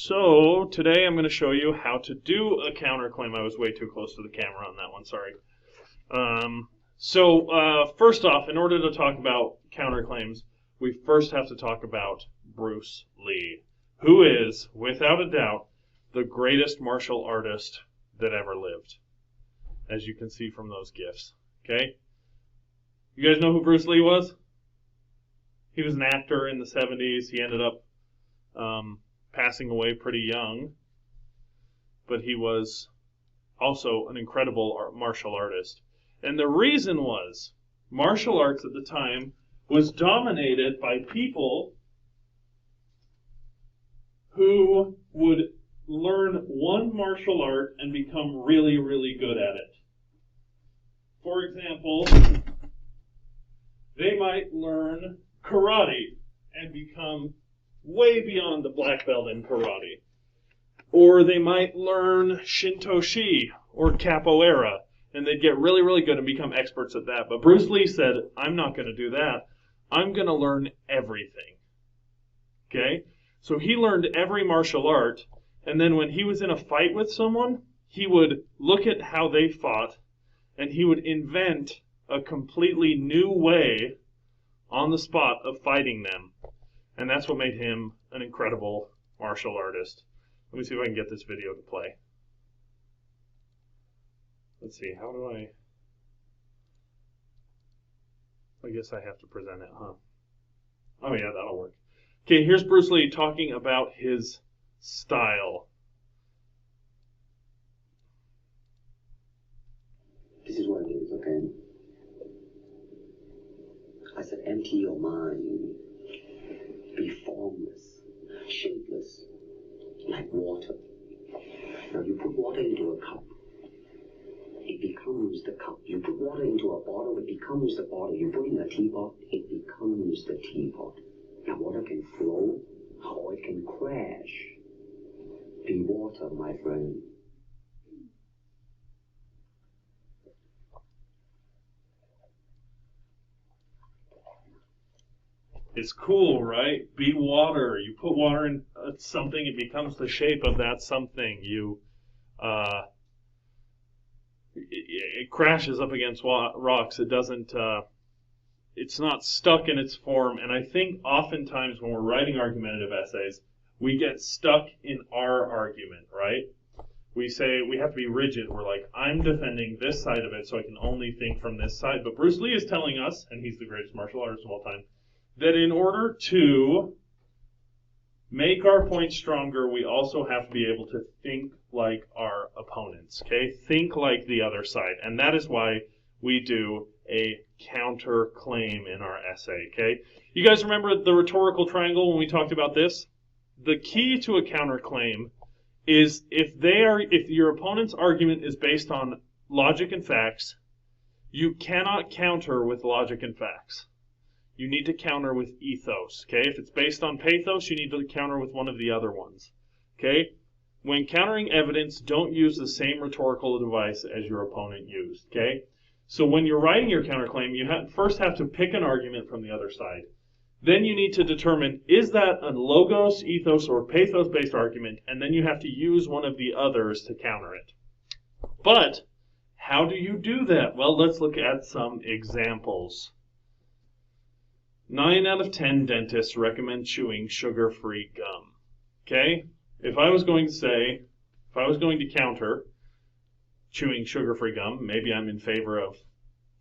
So today I'm going to show you how to do a counterclaim. I was way too close to the camera on that one, sorry. First off, in order to talk about counterclaims, we first have to talk about Bruce Lee, who is, without a doubt, the greatest martial artist that ever lived, as you can see from those GIFs. Okay? You guys know who Bruce Lee was? He was an actor in the 70s. He ended up passing away pretty young, but he was also an incredible martial artist. And the reason was, martial arts at the time was dominated by people who would learn one martial art and become really, really good at it. For example, they might learn karate and become way beyond the black belt in karate. Or they might learn Shinto-shi or capoeira, and they'd get really, really good and become experts at that. But Bruce Lee said, I'm not going to do that. I'm going to learn everything. Okay? So he learned every martial art, and then when he was in a fight with someone, he would look at how they fought, and he would invent a completely new way on the spot of fighting them. And that's what made him an incredible martial artist. Let me see if I can get this video to play. Let's see, how do I guess I have to present it, huh? Oh yeah, that'll work. Okay, here's Bruce Lee talking about his style. This is what it is, okay? I said, empty your mind. Be formless, shapeless, like water. Now you put water into a cup, it becomes the cup. You put water into a bottle, it becomes the bottle. You put in a teapot, it becomes the teapot. Now water can flow, or it can crash. Be water, my friend. It's cool, right? Be water. You put water in something, it becomes the shape of that something. It crashes up against rocks. It doesn't. It's not stuck in its form. And I think oftentimes when we're writing argumentative essays, we get stuck in our argument, right? We say we have to be rigid. We're like, I'm defending this side of it, so I can only think from this side. But Bruce Lee is telling us, and he's the greatest martial artist of all time, that in order to make our point stronger, we also have to be able to think like our opponents, okay? Think like the other side. And that is why we do a counterclaim in our essay, okay? You guys remember the rhetorical triangle when we talked about this? The key to a counterclaim is if your opponent's argument is based on logic and facts, you cannot counter with logic and facts. You need to counter with ethos, okay? If it's based on pathos, you need to counter with one of the other ones, okay? When countering evidence, don't use the same rhetorical device as your opponent used, okay? So when you're writing your counterclaim, you first have to pick an argument from the other side. Then you need to determine, is that a logos, ethos, or pathos-based argument? And then you have to use one of the others to counter it. But how do you do that? Well, let's look at some examples. 9 out of 10 dentists recommend chewing sugar-free gum. Okay? If I was going to counter chewing sugar-free gum, maybe I'm in favor of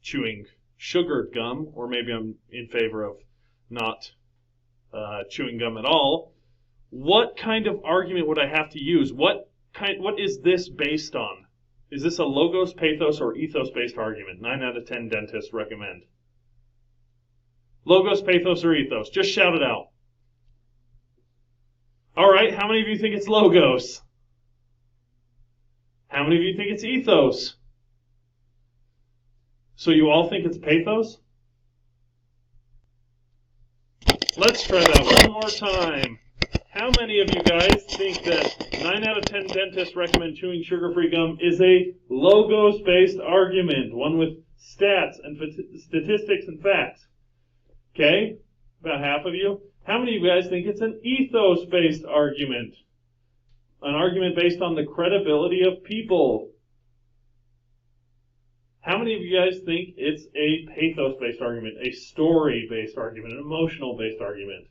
chewing sugared gum, or maybe I'm in favor of not chewing gum at all. What kind of argument would I have to use? What is this based on? Is this a logos, pathos, or ethos-based argument? 9 out of 10 dentists recommend. Logos, pathos, or ethos? Just shout it out. All right, how many of you think it's logos? How many of you think it's ethos? So you all think it's pathos? Let's try that one more time. How many of you guys think that 9 out of 10 dentists recommend chewing sugar-free gum is a logos-based argument, one with stats and statistics and facts? Okay, about half of you. How many of you guys think it's an ethos-based argument? an argument based on the credibility of people. How many of you guys think it's a pathos-based argument, a story-based argument, an emotional-based argument?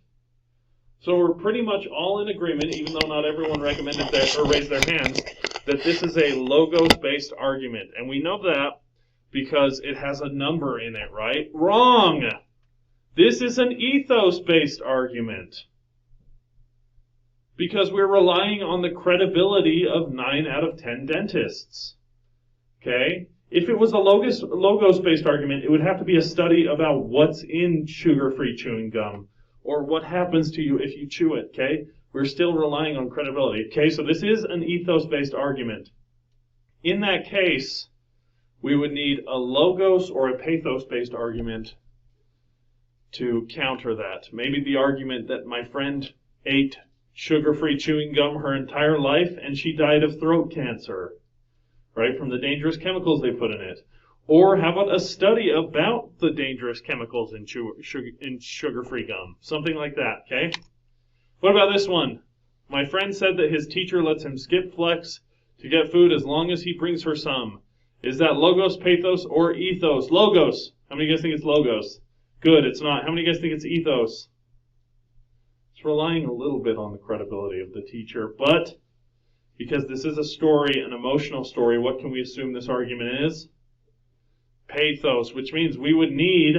So we're pretty much all in agreement, even though not everyone recommended that or raised their hands, that this is a logos-based argument. And we know that because it has a number in it, right? Wrong! This is an ethos-based argument. Because we're relying on the credibility of 9 out of 10 dentists. Okay? If it was a logos-based argument, it would have to be a study about what's in sugar-free chewing gum, or what happens to you if you chew it, okay? We're still relying on credibility, okay? So this is an ethos-based argument. In that case, we would need a logos or a pathos-based argument to counter that. Maybe the argument that my friend ate sugar-free chewing gum her entire life and she died of throat cancer, right, from the dangerous chemicals they put in it. Or how about a study about the dangerous chemicals in sugar-free gum? Something like that, okay? What about this one? My friend said that his teacher lets him skip flex to get food as long as he brings her some. Is that logos, pathos, or ethos? Logos. How many of you guys think it's logos? Good, it's not. How many of you guys think it's ethos? It's relying a little bit on the credibility of the teacher, but because this is a story, an emotional story, what can we assume this argument is? Pathos, which means we would need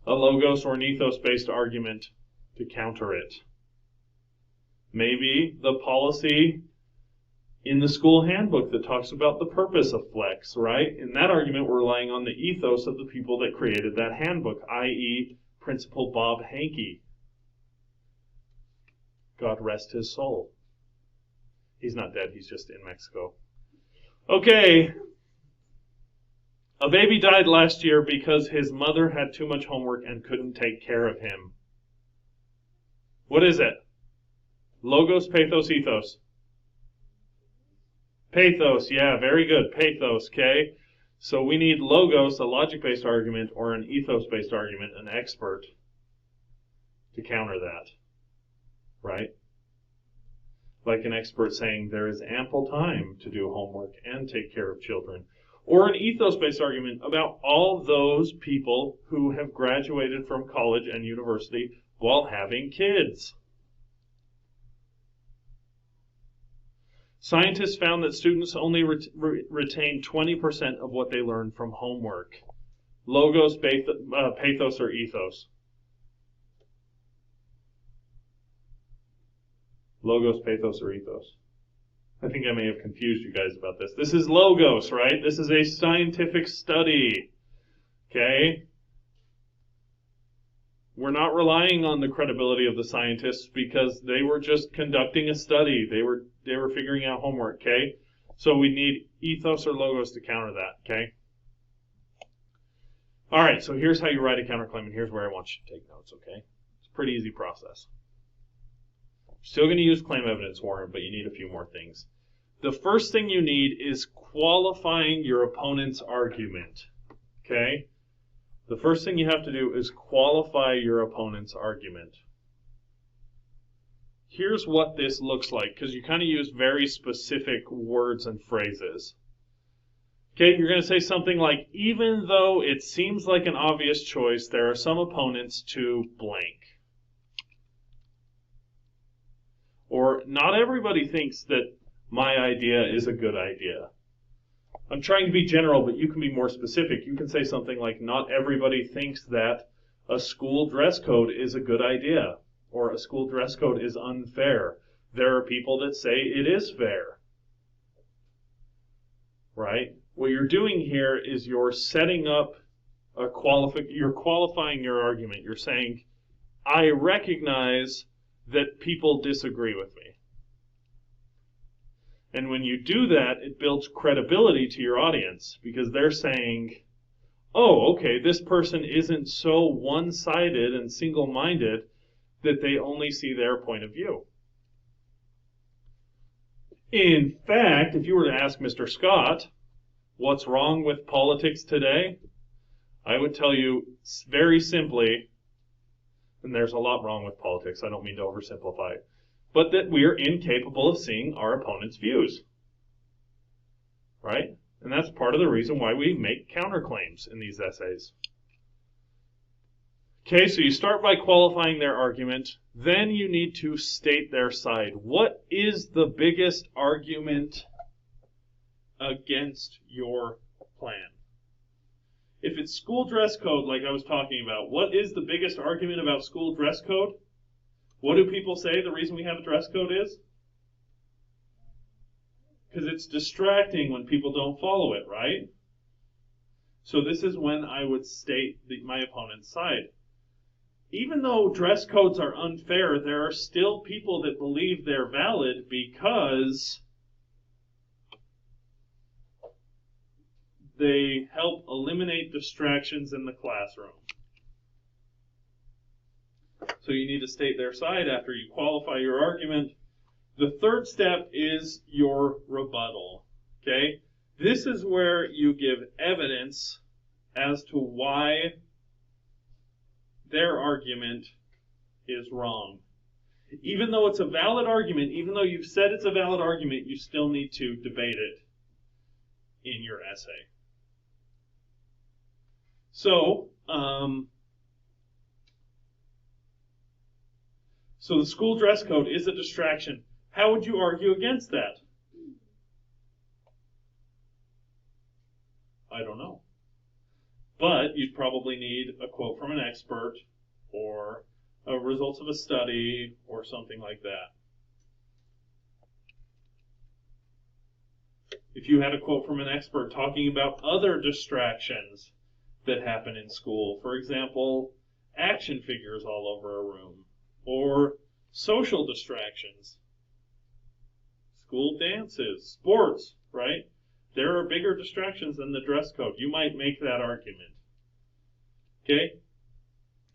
a logos or an ethos-based argument to counter it. Maybe the policy in the school handbook that talks about the purpose of flex, right? In that argument, we're relying on the ethos of the people that created that handbook, i.e. Principal Bob Hankey. God rest his soul. He's not dead, he's just in Mexico. Okay. A baby died last year because his mother had too much homework and couldn't take care of him. What is it? Logos, pathos, ethos? Pathos, yeah, very good. Pathos, okay? So we need logos, a logic-based argument, or an ethos-based argument, an expert, to counter that, right? Like an expert saying there is ample time to do homework and take care of children. Or an ethos-based argument about all those people who have graduated from college and university while having kids. Scientists found that students only retain 20% of what they learn from homework. Logos, pathos, or ethos? Logos, pathos, or ethos? I think I may have confused you guys about this. This is logos, right? This is a scientific study. Okay? We're not relying on the credibility of the scientists because they were just conducting a study. They were figuring out homework, okay? So we need ethos or logos to counter that, okay? All right, so here's how you write a counterclaim, and here's where I want you to take notes, okay? It's a pretty easy process. Still going to use claim evidence warrant, but you need a few more things. The first thing you need is qualifying your opponent's argument, okay? The first thing you have to do is qualify your opponent's argument. Here's what this looks like, because you kind of use very specific words and phrases. Okay, you're going to say something like, even though it seems like an obvious choice, there are some opponents to blank. Or, not everybody thinks that my idea is a good idea. I'm trying to be general, but you can be more specific. You can say something like, not everybody thinks that a school dress code is a good idea, or a school dress code is unfair. There are people that say it is fair. Right? What you're doing here is you're setting up you're qualifying your argument. You're saying, I recognize that people disagree with me. And when you do that, it builds credibility to your audience because they're saying, oh, okay, this person isn't so one-sided and single-minded that they only see their point of view. In fact, if you were to ask Mr. Scott, what's wrong with politics today? I would tell you very simply, and there's a lot wrong with politics, I don't mean to oversimplify it, but that we are incapable of seeing our opponent's views. Right? And that's part of the reason why we make counterclaims in these essays. Okay, so you start by qualifying their argument, then you need to state their side. What is the biggest argument against your plan? If it's school dress code, like I was talking about, what is the biggest argument about school dress code? What do people say the reason we have a dress code is? Because it's distracting when people don't follow it, right? So this is when I would state my opponent's side. Even though dress codes are unfair, there are still people that believe they're valid because they help eliminate distractions in the classroom. So you need to state their side after you qualify your argument. The third step is your rebuttal. Okay? This is where you give evidence as to why their argument is wrong. Even though it's a valid argument, even though you've said it's a valid argument, you still need to debate it in your essay. So the school dress code is a distraction. How would you argue against that? I don't know. But you'd probably need a quote from an expert or results of a study or something like that. If you had a quote from an expert talking about other distractions that happen in school, for example, action figures all over a room, or social distractions, school dances, sports, right? There are bigger distractions than the dress code. You might make that argument. Okay?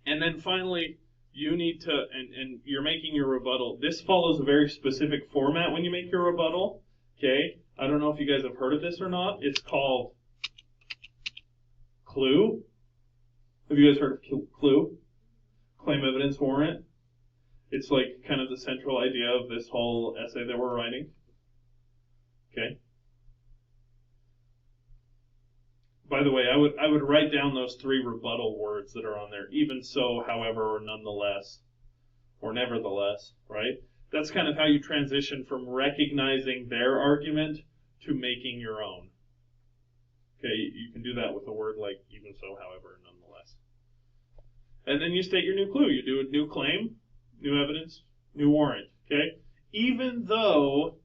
And then finally, you need to, and you're making your rebuttal. This follows a very specific format when you make your rebuttal. Okay? I don't know if you guys have heard of this or not. It's called CLUE. Have you guys heard of CLUE? Claim Evidence Warrant. It's like kind of the central idea of this whole essay that we're writing. Okay? By the way, I would write down those 3 rebuttal words that are on there. Even so, however, or nonetheless, or nevertheless, right? That's kind of how you transition from recognizing their argument to making your own. Okay, you can do that with a word like even so, however, or nonetheless. And then you state your new clue. You do a new claim, new evidence, new warrant. Okay? Even though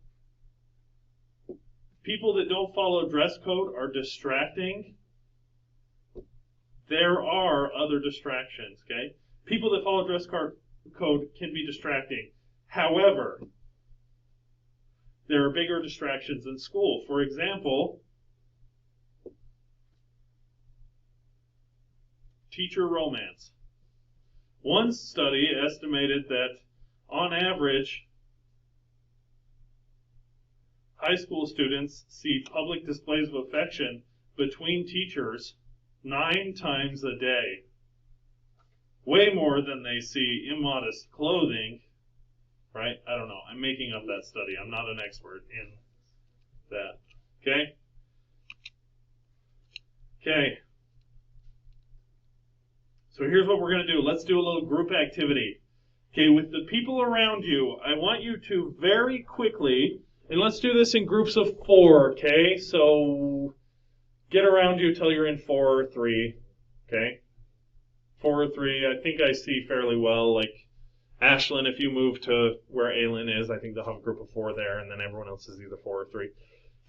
people that don't follow dress code are distracting, there are other distractions, okay? People that follow dress code can be distracting. However, there are bigger distractions in school. For example, teacher romance. One study estimated that, on average, high school students see public displays of affection between teachers 9 times a day. Way more than they see immodest clothing, right? I don't know. I'm making up that study. I'm not an expert in that. Okay? Okay. So here's what we're going to do. Let's do a little group activity. Okay, with the people around you, I want you to very quickly, and let's do this in groups of 4, okay? So get around you till you're in 4 or 3, okay? 4 or 3, I think I see fairly well. Like Ashlyn, if you move to where Aylin is, I think they'll have a group of 4 there, and then everyone else is either 4 or 3.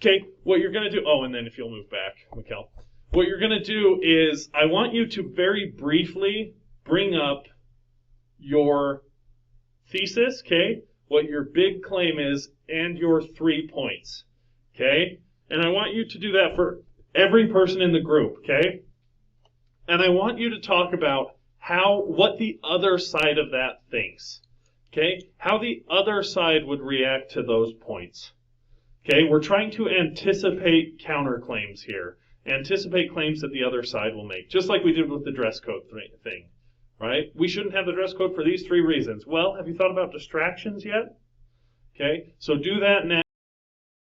Okay, what you're going to do, oh, and then if you'll move back, Mikkel. What you're going to do is I want you to very briefly bring up your thesis, okay, what your big claim is, and your 3 points, okay? And I want you to do that for every person in the group, okay? And I want you to talk about what the other side of that thinks, okay? How the other side would react to those points, okay? We're trying to anticipate counterclaims here, anticipate claims that the other side will make, just like we did with the dress code thing, right? We shouldn't have the dress code for these 3 reasons. Well, have you thought about distractions yet? Okay, so do that now.